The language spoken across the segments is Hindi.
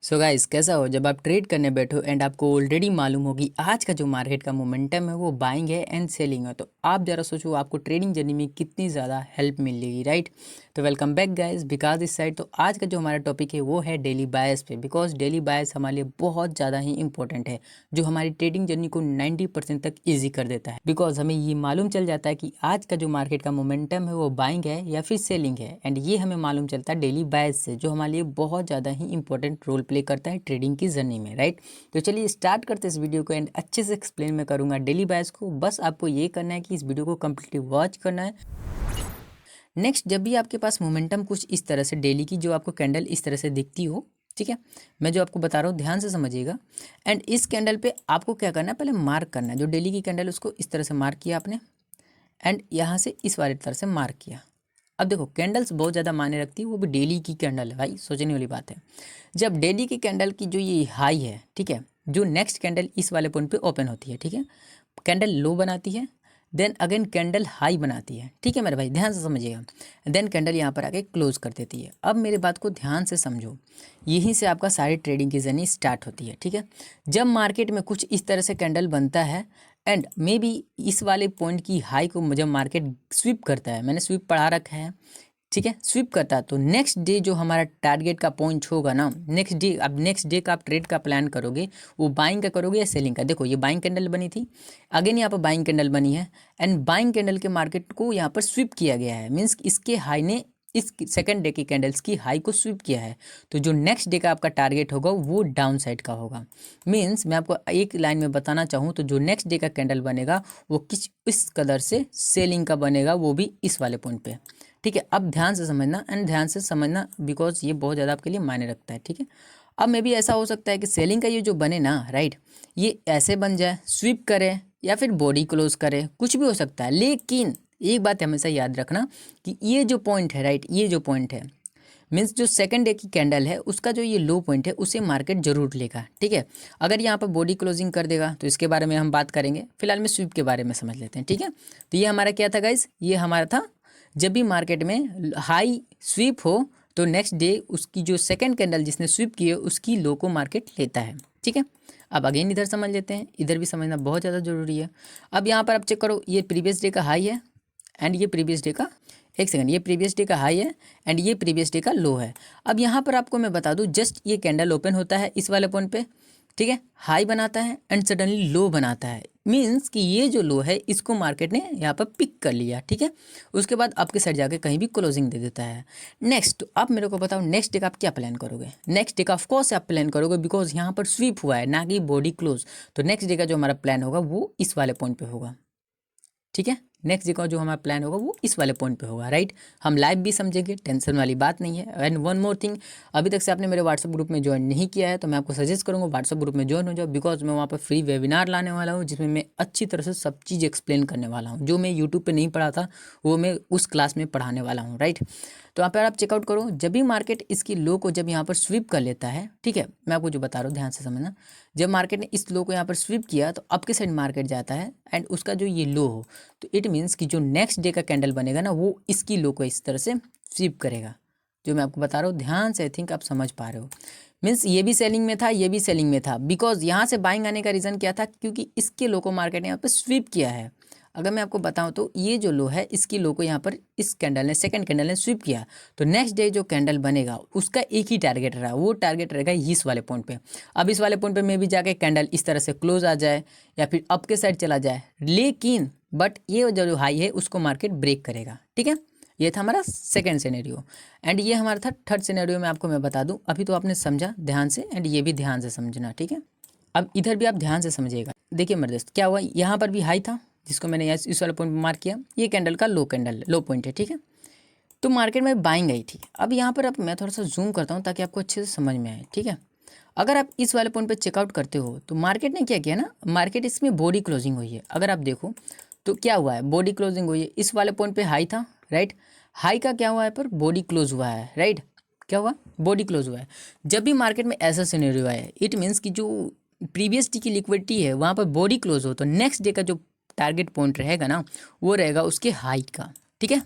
सो गाइस, कैसा हो जब आप ट्रेड करने बैठो एंड आपको ऑलरेडी मालूम होगी आज का जो मार्केट का मोमेंटम है वो बाइंग है एंड सेलिंग है। तो आप जरा सोचो आपको ट्रेडिंग जर्नी में कितनी ज़्यादा हेल्प मिलेगी, राइट। तो वेलकम बैक गाइस, बिकॉज इस साइड। तो आज का जो हमारा टॉपिक है वो है डेली बायस पे, बिकॉज डेली बायस हमारे लिए बहुत ज़्यादा ही इंपॉर्टेंट है, जो हमारी ट्रेडिंग जर्नी को 90% तक ईजी कर देता है। बिकॉज हमें ये मालूम चल जाता है कि आज का जो मार्केट का मोमेंटम है वो बाइंग है या फिर सेलिंग है, एंड ये हमें मालूम चलता है डेली बायस से, जो हमारे लिए बहुत ज़्यादा ही इंपॉर्टेंट रोल प्ले करता है ट्रेडिंग की जर्नी में, राइट। तो चलिए स्टार्ट करते हैं इस वीडियो को, एंड अच्छे से एक्सप्लेन मैं करूंगा डेली बायस को। बस आपको ये करना है कि इस वीडियो को कंप्लीटली वॉच करना है। नेक्स्ट, जब भी आपके पास मोमेंटम कुछ इस तरह से डेली की जो आपको कैंडल इस तरह से दिखती हो, ठीक है, मैं जो आपको बता रहा हूँ ध्यान से समझिएगा। एंड इस कैंडल पे आपको क्या करना है, पहले मार्क करना है। जो डेली की कैंडल उसको इस तरह से मार्क किया आपने, एंड यहाँ से इस वाली तरह से मार्क किया। अब देखो कैंडल्स बहुत ज़्यादा मायने रखती है, वो भी डेली की कैंडल है भाई, सोचने वाली बात है। जब डेली की कैंडल की जो ये हाई है, ठीक है, जो नेक्स्ट कैंडल इस वाले पॉइंट पे ओपन होती है, ठीक है, कैंडल लो बनाती है, देन अगेन कैंडल हाई बनाती है, ठीक है मेरे भाई, ध्यान से समझिएगा। देन कैंडल यहाँ पर आके क्लोज कर देती है। अब मेरे बात को ध्यान से समझो, यहीं से आपका सारी ट्रेडिंग की जर्नी स्टार्ट होती है, ठीक है। जब मार्केट में कुछ इस तरह से कैंडल बनता है एंड मे बी इस वाले पॉइंट की हाई को जब मार्केट स्वीप करता है, मैंने स्वीप पढ़ा रखा है, ठीक है, स्वीप करता है, तो नेक्स्ट डे जो हमारा टारगेट का पॉइंट होगा ना, नेक्स्ट डे, अब नेक्स्ट डे का आप ट्रेड का प्लान करोगे, वो बाइंग का करोगे या सेलिंग का। देखो ये बाइंग कैंडल बनी थी, अगेन यहाँ पर बाइंग कैंडल बनी है, एंड बाइंग कैंडल के मार्केट को यहाँ पर स्वीप किया गया है, मीन्स इसके हाई ने इस सेकंड डे की कैंडल्स की हाई को स्वीप किया है। तो जो नेक्स्ट डे का आपका टारगेट होगा वो डाउन साइड का होगा। मीन्स मैं आपको एक लाइन में बताना चाहूँ तो जो नेक्स्ट डे का कैंडल बनेगा वो किस इस कदर से सेलिंग का बनेगा, वो भी इस वाले पॉइंट पे, ठीक है। अब ध्यान से समझना एंड ध्यान से समझना, बिकॉज ये बहुत ज़्यादा आपके लिए मायने रखता है, ठीक है। अब मे भी ऐसा हो सकता है कि सेलिंग का ये जो बने ना, राइट, ये ऐसे बन जाए, स्वीप करे या फिर बॉडी क्लोज करे, कुछ भी हो सकता है। लेकिन एक बात हमेशा याद रखना कि ये जो पॉइंट है, राइट, ये जो पॉइंट है मीन्स जो सेकंड डे की कैंडल है उसका जो ये लो पॉइंट है उसे मार्केट जरूर लेगा, ठीक है। अगर यहाँ पर बॉडी क्लोजिंग कर देगा तो इसके बारे में हम बात करेंगे, फिलहाल में स्वीप के बारे में समझ लेते हैं, ठीक है। तो ये हमारा क्या था गाइज, ये हमारा था जब भी मार्केट में हाई स्वीप हो तो नेक्स्ट डे उसकी जो सेकंड कैंडल जिसने स्वीप की है उसकी लो को मार्केट लेता है, ठीक है। अब अगेन इधर समझ लेते हैं, इधर भी समझना बहुत ज़्यादा ज़रूरी है। अब यहाँ पर आप चेक करो, ये प्रीवियस डे का हाई है एंड ये प्रीवियस डे का, एक सेकंड, ये प्रीवियस डे का हाई है एंड ये प्रीवियस डे का लो है। अब यहाँ पर आपको मैं बता दूँ, जस्ट ये कैंडल ओपन होता है इस वाले पॉइंट पे, ठीक है, हाई बनाता है एंड सडनली लो बनाता है, मीन्स कि ये जो लो है इसको मार्केट ने यहाँ पर पिक कर लिया, ठीक है। उसके बाद आपके साइड जाके कहीं भी क्लोजिंग दे देता है। नेक्स्ट आप मेरे को बताओ, नेक्स्ट डे का आप क्या प्लान करोगे। नेक्स्ट डे का ऑफकोर्स आप प्लान करोगे, बिकॉज यहाँ पर स्वीप हुआ है ना कि बॉडी क्लोज। तो नेक्स्ट डे का जो हमारा प्लान होगा वो इस वाले पॉइंट पे होगा, ठीक है। नेक्स्ट डे का जो हमारा प्लान होगा वो इस वाले पॉइंट पे होगा, राइट। हम लाइव भी समझेंगे, टेंशन वाली बात नहीं है। एंड वन मोर थिंग, अभी तक से आपने मेरे व्हाट्सअप ग्रुप में ज्वाइन नहीं किया है तो मैं आपको सजेस्ट करूंगा व्हाट्सअप ग्रुप में ज्वाइन हो जाओ, बिकॉज मैं वहाँ पर फ्री वेबिनार लाने वाला हूँ जिसमें मैं अच्छी तरह से सब चीज़ एक्सप्लेन करने वाला हूँ। जो मैं यूट्यूब पर नहीं पढ़ा था वो मैं उस क्लास में पढ़ाने वाला हूँ, राइट। तो यहाँ पर आप चेकआउट करो, जब भी मार्केट इसकी लो को जब यहाँ पर स्वीप कर लेता है, ठीक है, मैं आपको जो बता रहा हूँ ध्यान से समझना। जब मार्केट ने इस लो को यहाँ पर स्वीप किया तो आपके साइड मार्केट जाता है एंड उसका जो ये लो हो, तो इट मीन्स कि जो नेक्स्ट डे का कैंडल बनेगा ना वो इसकी लो को इस तरह से स्वीप करेगा। जो मैं आपको बता रहा हूँ ध्यान से, आई थिंक आप समझ पा रहे हो। मीन्स ये भी सेलिंग में था, ये भी सेलिंग में था, बिकॉज यहाँ से बाइंग आने का रीज़न क्या था, क्योंकि इसके लो को मार्केट ने यहाँ पर स्वीप किया है। अगर मैं आपको बताऊं तो ये जो लो है इसकी लो को यहाँ पर इस कैंडल ने, सेकंड कैंडल ने स्वीप किया, तो नेक्स्ट डे जो कैंडल बनेगा उसका एक ही टारगेट रहा, वो टारगेट रहेगा इस वाले पॉइंट पे। अब इस वाले पॉइंट पे मे भी जाके कैंडल इस तरह से क्लोज आ जाए या फिर अप के साइड चला जाए, लेकिन बट ये जो हाई है उसको मार्केट ब्रेक करेगा, ठीक है। ये था हमारा सेकेंड सिनेरियो, एंड ये हमारा था थर्ड सिनेरियो में आपको मैं बता दूं। अभी तो आपने समझा ध्यान से, एंड ये भी ध्यान से समझना, ठीक है। अब इधर भी आप ध्यान से समझिएगा। देखिए मेरे दोस्त, क्या हुआ, यहाँ पर भी हाई था जिसको मैंने यहाँ इस वाले पॉइंट पर मार्क किया, ये कैंडल का लो पॉइंट है, ठीक है। तो मार्केट में बाइंग आई थी। अब यहाँ पर अब मैं थोड़ा सा जूम करता हूँ ताकि आपको अच्छे से समझ में आए, ठीक है। अगर आप इस वाले पॉइंट पे चेकआउट करते हो तो मार्केट ने क्या किया ना, मार्केट इसमें बॉडी क्लोजिंग हुई है। अगर आप देखो तो क्या हुआ है, बॉडी क्लोजिंग हुई है, इस वाले पॉइंट पे हाई था, राइट। हाई का क्या हुआ है, पर बॉडी क्लोज हुआ है, राइट। क्या हुआ, बॉडी क्लोज हुआ है। जब भी मार्केट में ऐसा सिनेरियो है, इट मीन्स कि जो प्रीवियस डे की लिक्विडिटी है वहाँ पर बॉडी क्लोज हो, तो नेक्स्ट डे का जो टारगेट पॉइंट रहेगा ना वो रहेगा उसके हाई का, ठीक है।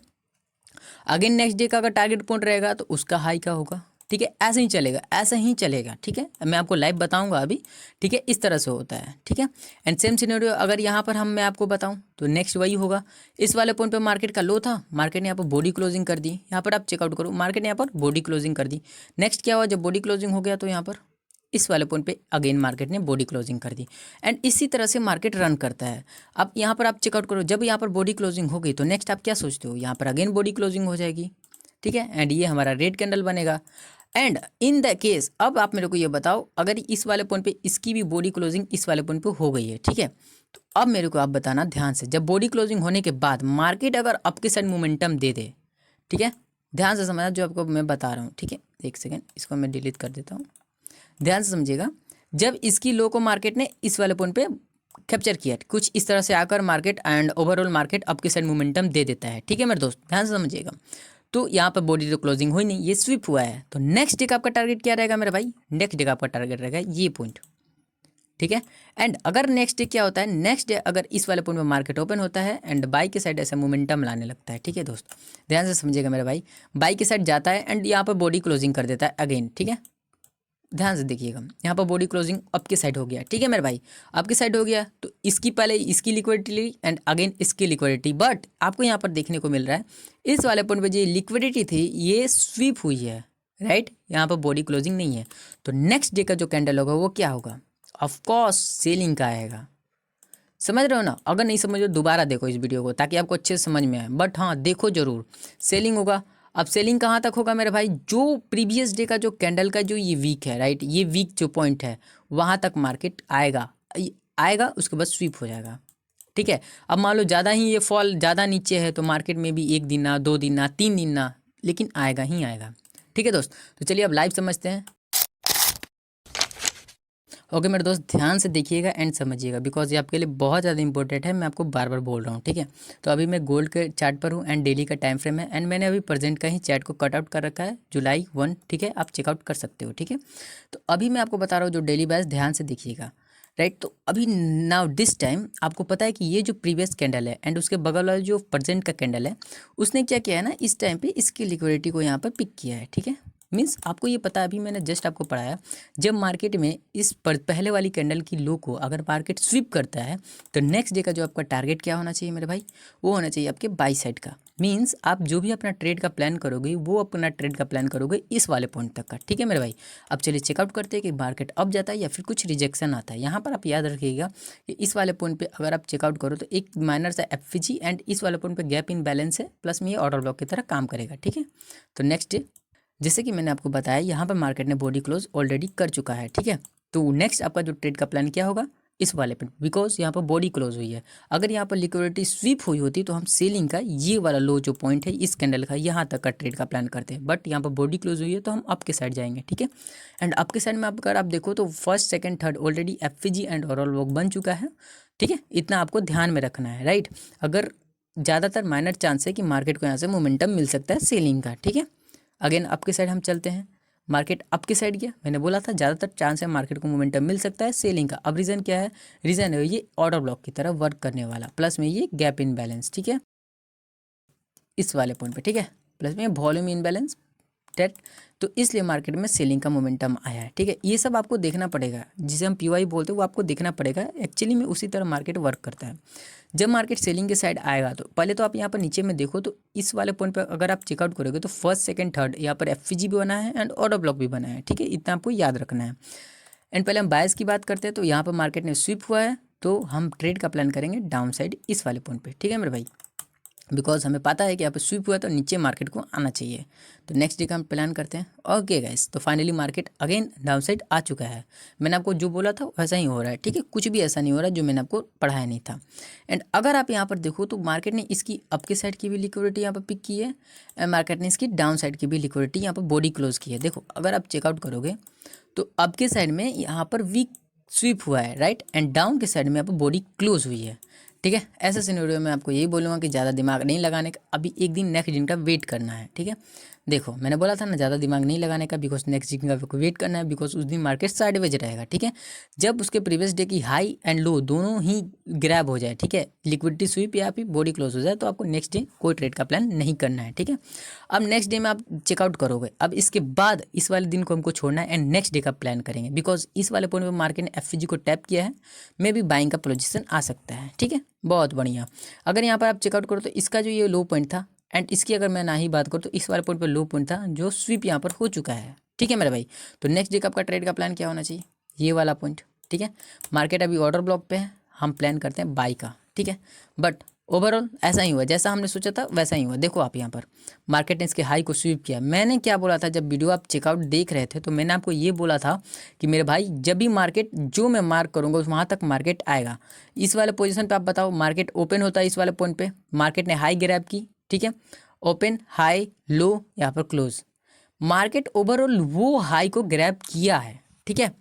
अगेन नेक्स्ट डे का अगर टारगेट पॉइंट रहेगा तो उसका हाई का होगा, ठीक है, ऐसे ही चलेगा, ऐसा ही चलेगा। ठीक है, मैं आपको लाइव बताऊंगा अभी। ठीक है, इस तरह से होता है। ठीक है, एंड सेम सिनेरियो अगर यहाँ पर मैं आपको बताऊं तो नेक्स्ट वही होगा। इस वाले पॉइंट पे मार्केट का लो था, मार्केट ने यहाँ पर बॉडी क्लोजिंग कर दी। यहाँ पर आप चेकआउट करो, मार्केट ने यहाँ पर बॉडी क्लोजिंग कर दी। नेक्स्ट क्या हुआ, जब बॉडी क्लोजिंग हो गया तो यहाँ पर इस वाले पॉइंट पे अगेन मार्केट ने बॉडी क्लोजिंग कर दी। एंड इसी तरह से मार्केट रन करता है। अब यहाँ पर आप चेकआउट करो, जब यहाँ पर बॉडी क्लोजिंग हो गई तो नेक्स्ट आप क्या सोचते हो, यहाँ पर अगेन बॉडी क्लोजिंग हो जाएगी। ठीक है, एंड ये हमारा रेड कैंडल बनेगा। एंड इन द केस अब आप मेरे को ये बताओ, अगर इस वाले पॉइंट पे इसकी भी बॉडी क्लोजिंग इस वाले पॉइंट पे हो गई है। ठीक है, तो अब मेरे को आप बताना ध्यान से, जब बॉडी क्लोजिंग होने के बाद मार्केट अगर आपके साइड मोमेंटम दे दे, ठीक है, ध्यान से समझना जो आपको मैं बता रहा हूँ। ठीक है, एक सेकेंड, इसको मैं डिलीट कर देता हूँ, ध्यान से समझिएगा। जब इसकी लो को मार्केट ने इस वाले पॉइंट पे कैप्चर किया, कुछ इस तरह से आकर मार्केट एंड ओवरऑल मार्केट आपके साइड मोमेंटम दे देता है। ठीक है मेरे दोस्त, ध्यान से समझिएगा। तो यहाँ पर बॉडी तो क्लोजिंग हुई नहीं, ये स्विप हुआ है। तो नेक्स्ट डे का आपका टारगेट क्या रहेगा मेरे भाई, नेक्स्ट डे का आपका टारगेट रहेगा ये पॉइंट। ठीक है, एंड अगर नेक्स्ट डे क्या होता है, नेक्स्ट डे अगर इस वाले पॉइंट में मार्केट ओपन होता है एंड बाई के साइड ऐसा मोमेंटम लाने लगता है। ठीक है दोस्त, ध्यान से समझिएगा मेरे भाई, बाई के साइड जाता है एंड यहाँ पर बॉडी क्लोजिंग कर देता है अगेन। ठीक है, ध्यान से देखिएगा, यहाँ पर बॉडी क्लोजिंग आपकी साइड हो गया। ठीक है मेरे भाई, आपकी साइड हो गया तो इसकी पहले इसकी लिक्विडिटी ली एंड अगेन इसकी लिक्विडिटी, बट आपको यहाँ पर देखने को मिल रहा है इस वाले पॉइंट पे जो लिक्विडिटी थी ये स्वीप हुई है, राइट, यहाँ पर बॉडी क्लोजिंग नहीं है। तो नेक्स्ट डे का जो कैंडल होगा वो क्या होगा, ऑफकोर्स सेलिंग का आएगा। समझ रहे हो ना, अगर नहीं समझ रहे दोबारा देखो इस वीडियो को ताकि आपको अच्छे से समझ में आए, बट हाँ देखो जरूर, सेलिंग होगा। अब सेलिंग कहाँ तक होगा मेरे भाई, जो प्रीवियस डे का जो कैंडल का जो ये वीक है, राइट, ये वीक जो पॉइंट है वहाँ तक मार्केट आएगा, आएगा उसके बाद स्वीप हो जाएगा। ठीक है, अब मान लो ज़्यादा ही ये फॉल ज़्यादा नीचे है तो मार्केट में भी 1 दिन ना, 2 दिन ना, 3 दिन ना, लेकिन आएगा ही आएगा। ठीक है दोस्त, तो चलिए अब लाइव समझते हैं। ओके मेरे दोस्त, ध्यान से देखिएगा एंड समझिएगा, बिकॉज ये आपके लिए बहुत ज़्यादा इंपॉर्टेंट है, मैं आपको बार बार बोल रहा हूँ। ठीक है, तो अभी मैं गोल्ड के चार्ट पर हूँ एंड डेली का टाइम फ्रेम है एंड मैंने अभी प्रेजेंट का ही चार्ट को कट आउट कर रखा है, जुलाई 1। ठीक है, आप चेकआउट कर सकते हो। ठीक है, तो अभी मैं आपको बता रहा हूँ जो डेली बेस, ध्यान से देखिएगा, राइट। तो अभी नाउ दिस टाइम आपको पता है कि ये जो प्रीवियस कैंडल है एंड उसके बगल वाला जो प्रेजेंट का कैंडल है, उसने क्या किया है ना, इस टाइम पे इसकी लिक्विडिटी को यहाँ पर पिक किया है। ठीक है, मीन्स आपको ये पता है, अभी मैंने जस्ट आपको पढ़ाया, जब मार्केट में इस पहले वाली कैंडल की लो को अगर मार्केट स्वीप करता है तो नेक्स्ट डे का जो आपका टारगेट क्या होना चाहिए मेरे भाई, वो होना चाहिए आपके बाई साइड का। मीन्स आप जो भी अपना ट्रेड का प्लान करोगे वो अपना ट्रेड का प्लान करोगे इस वाले पॉइंट तक का। ठीक है मेरे भाई, अब चलिए चेकआउट करते हैं कि मार्केट अप जाता है या फिर कुछ रिजेक्शन आता है। यहाँ पर आप याद रखिएगा कि इस वाले पॉइंट पे अगर आप चेकआउट करो तो एक माइनर सा एफजी एंड इस वाले पॉइंट पे गैप इन बैलेंस है, प्लस में ये ऑर्डर ब्लॉक की तरह काम करेगा। ठीक है, तो नेक्स्ट डे जैसे कि मैंने आपको बताया यहाँ पर मार्केट ने बॉडी क्लोज ऑलरेडी कर चुका है। ठीक है, तो नेक्स्ट आपका जो ट्रेड का प्लान क्या होगा, इस वाले पे, बिकॉज यहाँ पर बॉडी क्लोज हुई है। अगर यहाँ पर लिक्विडिटी स्वीप हुई होती तो हम सेलिंग का ये वाला लो जो पॉइंट है इस कैंडल का यहाँ तक का ट्रेड का प्लान करते हैं, बट यहाँ पर बॉडी क्लोज हुई है तो हम अप के साइड जाएंगे। ठीक है, एंड अप के साइड में अगर आप देखो तो first second third already FG and overall walk बन चुका है। ठीक है, इतना आपको ध्यान में रखना है, राइट। अगर ज़्यादातर माइनर चांस है कि मार्केट को यहाँ से मोमेंटम मिल सकता है सेलिंग का। ठीक है, अगेन आपके साइड हम चलते हैं, मार्केट आपके साइड गया, मैंने बोला था ज़्यादातर चांस है मार्केट को मोमेंटम मिल सकता है सेलिंग का। अब रीज़न क्या है, रीज़न है ये ऑर्डर ब्लॉक की तरह वर्क करने वाला, प्लस में ये गैप इन बैलेंस। ठीक है, इस वाले पॉइंट पे, ठीक है, प्लस में वॉल्यूम इन बैलेंस डेट, तो इसलिए मार्केट में सेलिंग का मोमेंटम आया है। ठीक है, ये सब आपको देखना पड़ेगा, जिसे हम पीवाई बोलते हैं वो आपको देखना पड़ेगा। एक्चुअली में उसी तरह मार्केट वर्क करता है। जब मार्केट सेलिंग के साइड आएगा तो पहले तो आप यहाँ पर नीचे में देखो तो इस वाले पॉइंट पर अगर आप चेकआउट करोगे तो फर्स्ट सेकंड थर्ड यहाँ पर एफजी भी बना है एंड ऑर्डर ब्लॉक भी बना है। ठीक है, इतना आपको याद रखना है। एंड पहले हम बायस की बात करते हैं, तो यहाँ पर मार्केट ने स्विप हुआ है तो हम ट्रेड का प्लान करेंगे डाउन साइड इस वाले पॉइंट पे। ठीक है मेरे भाई, बिकॉज हमें पता है कि यहाँ पे स्विप हुआ तो नीचे मार्केट को आना चाहिए। तो नेक्स्ट डे का हम प्लान करते हैं। ओके गाइस, तो finally market again down side आ चुका है। मैंने आपको जो बोला था वैसा ही हो रहा है। ठीक है, कुछ भी ऐसा नहीं हो रहा जो मैंने आपको पढ़ाया नहीं था। एंड अगर आप यहाँ पर देखो तो मार्केट ने इसकी अप के साइड की भी लिक्विडिटी यहाँ पर पिक की है एंड मार्केट ने इसकी डाउन साइड की भी लिक्विडिटी यहाँ पर बॉडी क्लोज की है। देखो अगर आप चेकआउट करोगे तो अप के साइड में यहाँ पर वीक स्वीप हुआ है, राइट, एंड डाउन के साइड में यहाँ पर बॉडी क्लोज हुई है। ठीक है, ऐसे सिनेरियो में आपको यही बोलूँगा कि ज़्यादा दिमाग नहीं लगाने का, अभी एक दिन नेक्स्ट दिन का वेट करना है। ठीक है, देखो मैंने बोला था ना ज़्यादा दिमाग नहीं लगाने का, बिकॉज नेक्स्ट डे का वेट करना है, बिकॉज उस दिन मार्केट साइडवेज रहेगा। ठीक है, जब उसके प्रीवियस डे की हाई एंड लो दोनों ही ग्रैब हो जाए, ठीक है, लिक्विडिटी स्वीप या फिर बॉडी क्लोज हो जाए, तो आपको नेक्स्ट डे कोई ट्रेड का प्लान नहीं करना है। ठीक है, अब नेक्स्ट डे में आप चेकआउट करोगे, अब इसके बाद इस वाले दिन को हमको छोड़ना है एंड नेक्स्ट डे का प्लान करेंगे, बिकॉज इस वाले पॉइंट पर मार्केट ने एफ को टैप किया है, मे भी बाइंग का पोजीशन आ सकता है। ठीक है, बहुत बढ़िया। अगर यहाँ पर आप चेकआउट करो तो इसका जो ये लो पॉइंट था एंड इसकी अगर मैं ना ही बात करूँ तो इस वाले पॉइंट पर लो पॉइंट था जो स्वीप यहाँ पर हो चुका है। ठीक है मेरे भाई, तो नेक्स्ट डे का आपका ट्रेड का प्लान क्या होना चाहिए, ये वाला पॉइंट। ठीक है, मार्केट अभी ऑर्डर ब्लॉक पे है, हम प्लान करते हैं बाई का। ठीक है, बट ओवरऑल ऐसा ही हुआ जैसा हमने सोचा था वैसा ही हुआ। देखो आप यहाँ पर मार्केट ने इसके हाई को स्वीप किया। मैंने क्या बोला था जब वीडियो आप चेकआउट देख रहे थे, तो मैंने आपको ये बोला था कि मेरे भाई जब भी मार्केट जो मैं मार्क करूँगा वहाँ तक मार्केट आएगा। इस वाले पोजीशन पे आप बताओ, मार्केट ओपन होता है इस वाले पॉइंट पे, मार्केट ने हाई ग्रैब की। ठीक है, ओपन हाई लो यहाँ पर क्लोज, मार्केट ओवरऑल वो हाई को ग्रैब किया है। ठीक है,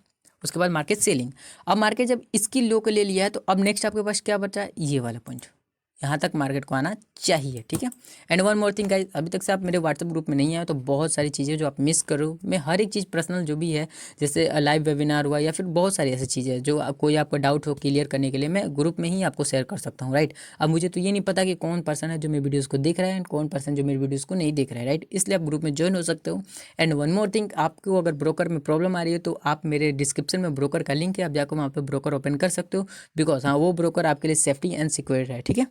उसके बाद मार्केट सेलिंग। अब मार्केट जब इसकी लो को ले लिया है तो अब नेक्स्ट आपके पास क्या बचा है, ये वाला पॉइंट, यहाँ तक मार्केट को आना चाहिए। ठीक है, and one more thing guys, अभी तक से आप मेरे व्हाट्सएप ग्रुप में नहीं आए तो बहुत सारी चीज़ें जो आप मिस करो, मैं हर एक चीज़ पर्सनल जो भी है, जैसे लाइव वेबिनार हुआ या फिर बहुत सारी ऐसी चीज़ें जो कोई आपका डाउट हो क्लियर करने के लिए मैं ग्रुप में ही आपको शेयर कर सकता हूँ। राइट, अब मुझे तो ये नहीं पता कि कौन पर्सन है जो मेरी वीडियोज़ को देख रहा है एंड कौन पर्सन जो मेरी वीडियोज़ को नहीं देख रहा है। राइट, इसलिए आप ग्रुप में ज्वाइन हो सकते हो। एंड वन मोर थिंग, आपको अगर ब्रोकर में प्रॉब्लम आ रही है तो आप मेरे डिस्क्रिप्शन में ब्रोकर का लिंक है, आप जाकर वहाँ पर ब्रोकर ओपन कर सकते हो, बिकॉज हाँ वो ब्रोकर आपके लिए सेफ्टी एंड सिक्योर है। ठीक है,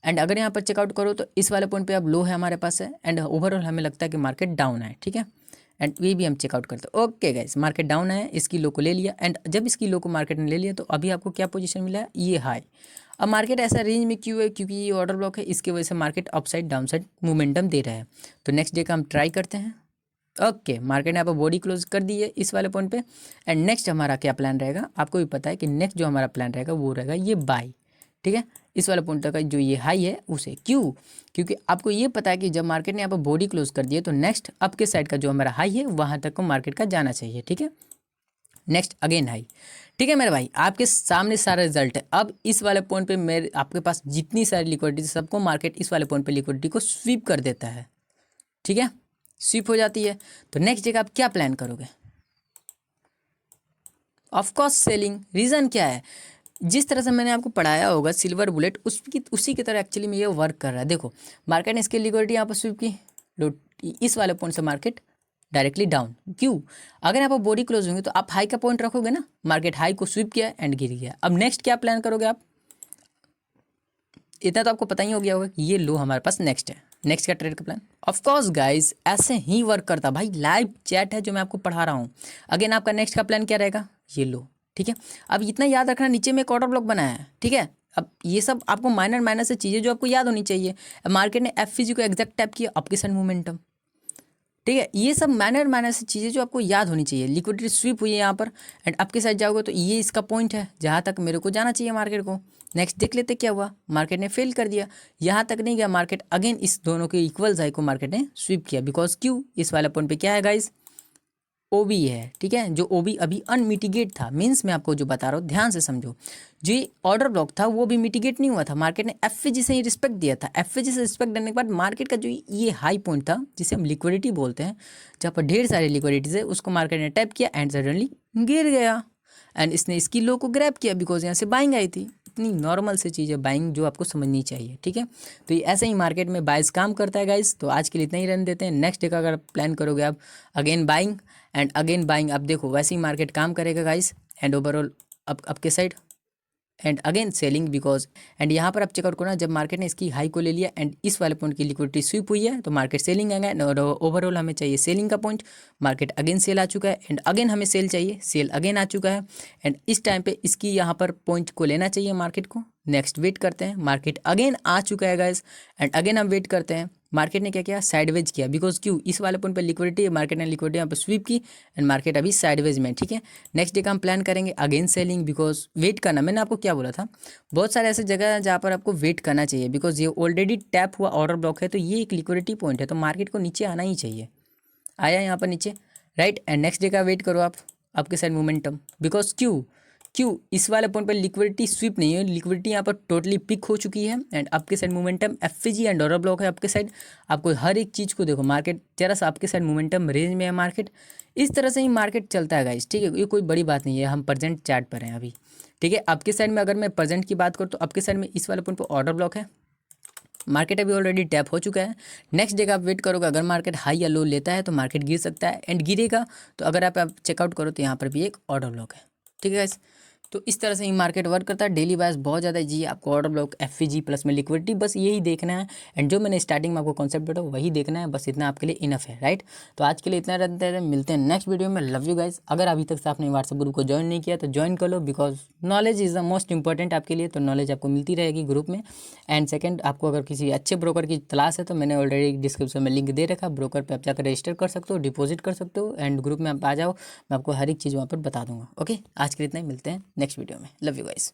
एंड अगर यहाँ पर चेकआउट करो तो इस वाले पॉइंट पे अब लो है हमारे पास है एंड ओवरऑल हमें लगता है कि मार्केट डाउन है। ठीक है, एंड ये भी हम चेकआउट करते हैं। ओके गाइस, मार्केट डाउन है, इसकी लो को ले लिया एंड जब इसकी लो को मार्केट ने ले लिया तो अभी आपको क्या पोजीशन मिला है, ये हाई। अब मार्केट ऐसा रेंज में क्यों है, क्योंकि ये ऑर्डर ब्लॉक है, इसकी वजह से मार्केट अपसाइड डाउनसाइड मोमेंटम दे रहा है। तो नेक्स्ट डे का हम ट्राई करते हैं। ओके, मार्केट ने यहाँ पर बॉडी क्लोज कर दी है इस वाले पॉइंट पे एंड नेक्स्ट हमारा क्या प्लान रहेगा, आपको भी पता है कि नेक्स्ट जो हमारा प्लान रहेगा वो रहेगा ये बाई। ठीक है, इस वाले पॉइंट का जो ये हाई है उसे, क्यों, क्योंकि आपको ये पता है कि जब मार्केट ने यहाँ पर बॉडी क्लोज कर दिया तो नेक्स्ट अप के साइड का जो हमारा हाई है वहाँ तक को मार्केट का जाना चाहिए। ठीक है, नेक्स्ट अगेन हाई। ठीक है मेरे भाई, आपके सामने सारा रिजल्ट है। अब इस वाले पॉइंट पे मेरे आपके पास जितनी सारी लिक्विडिटी सबको मार्केट इस वाले पॉइंट पे लिक्विडिटी को स्वीप कर देता है। ठीक है, स्वीप हो जाती है तो नेक्स्ट जगह आप क्या प्लान करोगे, ऑफकोर्स सेलिंग। रीज़न क्या है, जिस तरह से मैंने आपको पढ़ाया होगा सिल्वर बुलेट उसी की तरह एक्चुअली में ये वर्क कर रहा है। देखो मार्केट ने इसकी लिक्विडिटी यहाँ पर स्वीप की, लो इस वाले पॉइंट से मार्केट डायरेक्टली डाउन। क्यों, अगर यहाँ पर बॉडी क्लोज होंगे तो आप हाई का पॉइंट रखोगे ना, मार्केट हाई को स्वीप किया एंड गिर गया। अब नेक्स्ट क्या प्लान करोगे आप, इतना तो आपको पता ही हो गया होगा कि ये लो हमारे पास नेक्स्ट है, नेक्स्ट का ट्रेड का प्लान। ऑफ कोर्स गाइस ऐसे ही वर्क करता भाई, लाइव चैट है जो मैं आपको पढ़ा रहा हूँ। अगेन आपका नेक्स्ट का प्लान क्या रहेगा, ये लो। ठीक है, अब इतना याद रखना, नीचे में एक ऑर्डर ब्लॉक बनाया है। ठीक है, अब ये सब आपको माइनर माइनर से चीज़ें जो आपको याद होनी चाहिए। मार्केट ने एफ को एग्जैक्ट टैप किया, आपके साइड मोमेंटम। ठीक है, ये सब माइनर से चीज़ें जो आपको याद होनी चाहिए। लिक्विडिटी स्वीप हुई है यहाँ पर एंड आपके साइड जाओगे तो ये इसका पॉइंट है जहाँ तक मेरे को जाना चाहिए मार्केट को। नेक्स्ट देख लेते क्या हुआ, मार्केट ने फेल कर दिया, यहाँ तक नहीं गया मार्केट, अगेन इस दोनों के इक्वल हाई को मार्केट ने स्वीप किया। बिकॉज क्यों, इस वाले पॉइंट पे क्या है गाइस, ओबी है। ठीक है, जो ओबी अभी अनमिटिगेट था, मीन्स मैं आपको जो बता रहा हूँ ध्यान से समझो, जो ऑर्डर ब्लॉक था वो भी मिटिगेट नहीं हुआ था, मार्केट ने एफएजी से ही रिस्पेक्ट दिया था। एफएजी से रिस्पेक्ट देने के बाद मार्केट का जो ये हाई पॉइंट था जिसे हम लिक्विडिटी बोलते हैं, जहाँ पर ढेर सारी लिक्विडिटीज है, उसको मार्केट ने टैप किया एंड सडनली गिर गया एंड इसने इसकी लो को ग्रैब किया बिकॉज यहाँ से बाइंग आई थी। इतनी नॉर्मल से चीज़ है बाइंग जो आपको समझनी चाहिए। ठीक है, तो ये ऐसे ही मार्केट में बाइस काम करता है गाइस। तो आज के लिए इतना ही रहने देते हैं, नेक्स्ट डे का अगर प्लान करोगे आप again buying and again buying, अब देखो वैसे ही मार्केट काम करेगा गाइस एंड ओवरऑल अप के side and again selling because and यहाँ पर आप चेकआउट करना, जब मार्केट ने इसकी हाई को ले लिया एंड इस वाले पॉइंट की लिक्विडिटी स्वीप हुई है तो मार्केट सेलिंग आएगा एंड ओवरऑल हमें चाहिए सेलिंग का पॉइंट। मार्केट अगेन सेल आ चुका है एंड अगेन हमें सेल चाहिए, सेल अगेन आ चुका है एंड इस टाइम पे इसकी यहाँ पर पॉइंट को लेना चाहिए मार्केट को। नेक्स्ट वेट करते हैं, मार्केट अगेन आ चुका है गाइस एंड अगेन हम वेट करते हैं। मार्केट ने क्या किया, साइडवेज किया बिकॉज क्यों, इस वाले पॉइंट पर लिक्विडिटी है, मार्केट ने लिक्विडिटी यहाँ पर स्वीप की एंड मार्केट अभी साइडवेज में। ठीक है, नेक्स्ट डे का हम प्लान करेंगे अगेन सेलिंग बिकॉज वेट करना, मैंने आपको क्या बोला था, बहुत सारे ऐसे जगह हैं जहाँ पर आपको वेट करना चाहिए बिकॉज ये ऑलरेडी टैप हुआ ऑर्डर ब्लॉक है, तो ये एक लिक्विडिटी पॉइंट है, तो मार्केट को नीचे आना ही चाहिए। आया यहाँ पर नीचे, राइट, एंड नेक्स्ट डे का वेट करो आप, आपके साइड मोमेंटम बिकॉज क्यों, क्यों? इस वाले पॉइंट पर लिक्विडिटी स्वीप नहीं है, लिक्विडिटी यहाँ पर टोटली पिक हो चुकी है एंड आपके side momentum FVG and order block है आपके साइड। आपको हर एक चीज़ को देखो, मार्केट जरा सा आपके साइड मोमेंटम रेंज में है मार्केट। इस तरह से ही मार्केट चलता है गाइस, ठीक है, ये कोई बड़ी बात नहीं है। हम प्रेजेंट चार्ट पर हैं अभी, ठीक है। आपके साइड में अगर मैं प्रेजेंट की बात करूँ तो आपके साइड में इस वाले पॉइंट पर ऑर्डर ब्लॉक है। मार्केट अभी ऑलरेडी टैप हो चुका है। नेक्स्ट डे का आप वेट करोगे, अगर मार्केट हाई या लो लेता है तो मार्केट गिर सकता है एंड गिरेगा तो अगर आप चेकआउट करो तो यहाँ पर भी एक ऑर्डर ब्लॉक है, ठीक है गाइस। तो इस तरह से ही मार्केट वर्क करता है। डेली बायस बहुत ज़्यादा जी, आपको ऑर्डर ब्लॉक, एफवीजी प्लस में लिक्विडिटी, बस यही देखना है एंड जो मैंने स्टार्टिंग में आपको कॉन्सेप्ट बताया वही देखना है, बस इतना आपके लिए इनफ है, राइट। तो आज के लिए इतना रहता है, मिलते हैं नेक्स्ट वीडियो में। Love you guys. अगर अभी तक से आपने व्हाट्सएप ग्रुप को ज्वाइन नहीं किया तो ज्वाइन कर लो, because knowledge is the most important आपके लिए। तो नॉलेज आपको मिलती रहेगी ग्रुप में। एंड सेकंड, आपको अगर किसी अच्छे ब्रोकर की तलाश है तो मैंने ऑलरेडी डिस्क्रिप्शन में लिंक दे रखा, ब्रोकर पे आप जाकर रजिस्टर कर सकते हो, डिपॉजिट कर सकते हो एंड ग्रुप में आप आ जाओ, मैं आपको हर एक चीज़ वहाँ पर बता दूंगा। ओके, आज के लिए इतना ही, मिलते हैं नेक्स्ट वीडियो में। Love you guys.